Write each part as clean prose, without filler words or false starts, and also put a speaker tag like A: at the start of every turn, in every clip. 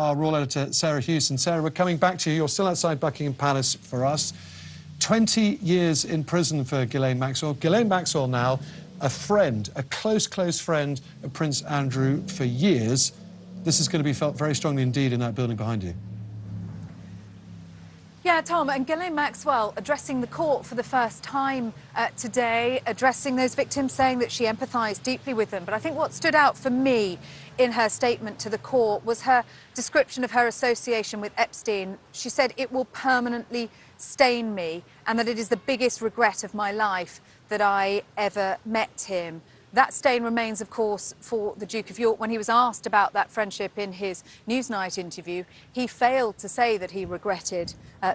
A: our royal editor, Sarah Hewson. Sarah, we're coming back to you. You're still outside Buckingham Palace for us. 20 years in prison for Ghislaine Maxwell. Ghislaine Maxwell now a friend, a close friend of Prince Andrew for years. This is going to be felt very strongly indeed in that building behind you.
B: Yeah, Tom, and Ghislaine Maxwell addressing the court for the first time today, addressing those victims, saying that she empathised deeply with them. But I think what stood out for me in her statement to the court was her description of her association with Epstein. She said, "It will permanently stain me, and that it is the biggest regret of my life that I ever met him." That stain remains, of course, for the Duke of York. When he was asked about that friendship in his Newsnight interview, he failed to say that he regretted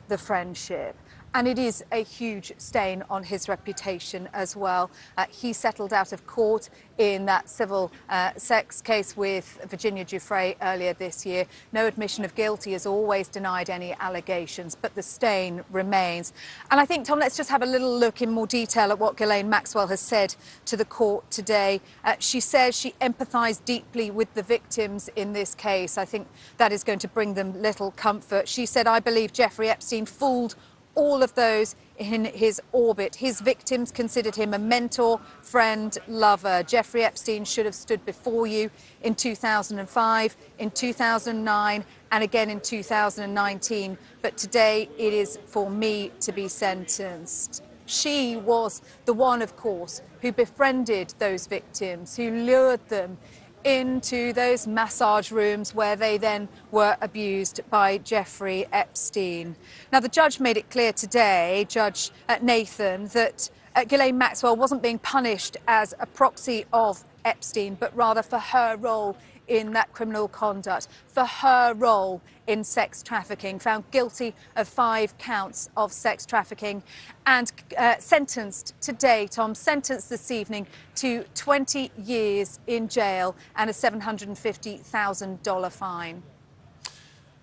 B: the friendship. And it is a huge stain on his reputation as well. He settled out of court in that civil sex case with Virginia Giuffre earlier this year. No admission of guilt. He has always denied any allegations, but the stain remains. And I think, Tom, let's just have a little look in more detail at what Ghislaine Maxwell has said to the court today. She says she empathised deeply with the victims in this case. I think that is going to bring them little comfort. She said, "I believe Jeffrey Epstein fooled all of those in his orbit. His victims considered him a mentor, friend, lover. Jeffrey Epstein should have stood before you in 2005, in 2009, and again in 2019. But today it is for me to be sentenced." She was the one, of course, who befriended those victims, who lured them into those massage rooms where they then were abused by Jeffrey Epstein. Now, the judge made it clear today, Judge Nathan, that Ghislaine Maxwell wasn't being punished as a proxy of Epstein, but rather for her role in that criminal conduct, for her role in sex trafficking, found guilty of 5 counts of sex trafficking and sentenced today, Tom, sentenced this evening to 20 years in jail and a $750,000 fine.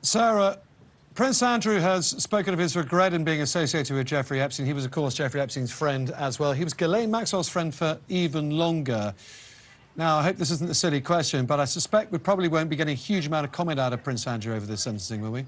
A: Sarah, Prince Andrew has spoken of his regret in being associated with Jeffrey Epstein. He was, of course, Jeffrey Epstein's friend as well. He was Ghislaine Maxwell's friend for even longer. Now, I hope this isn't a silly question, but I suspect we probably won't be getting a huge amount of comment out of Prince Andrew over this sentencing, will we?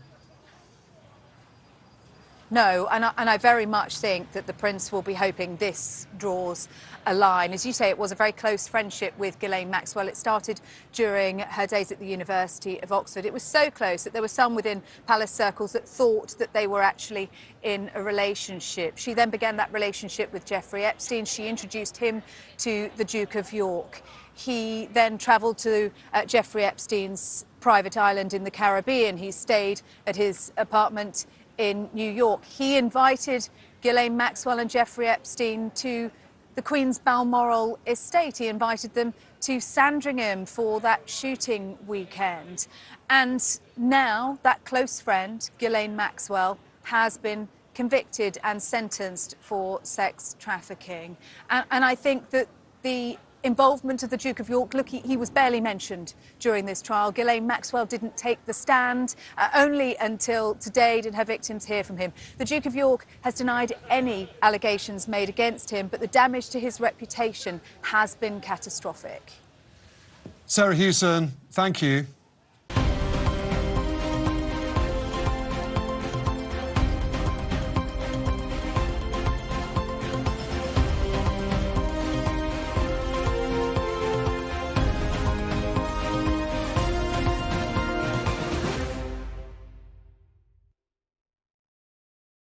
B: No, and I very much think that the Prince will be hoping this draws a line. As you say, it was a very close friendship with Ghislaine Maxwell. It started during her days at the University of Oxford. It was so close that there were some within palace circles that thought that they were actually in a relationship. She then began that relationship with Jeffrey Epstein. She introduced him to the Duke of York. He then travelled to Jeffrey Epstein's private island in the Caribbean. He stayed at his apartment in New York. He invited Ghislaine Maxwell and Jeffrey Epstein to the Queen's Balmoral estate. He invited them to Sandringham for that shooting weekend. And now that close friend, Ghislaine Maxwell, has been convicted and sentenced for sex trafficking. And I think that the involvement of the Duke of York, look, he was barely mentioned during this trial. Ghislaine Maxwell didn't take the stand. Only until today did her victims hear from him. The Duke of York has denied any allegations made against him, but the damage to his reputation has been catastrophic.
A: Sarah Hewson, thank you.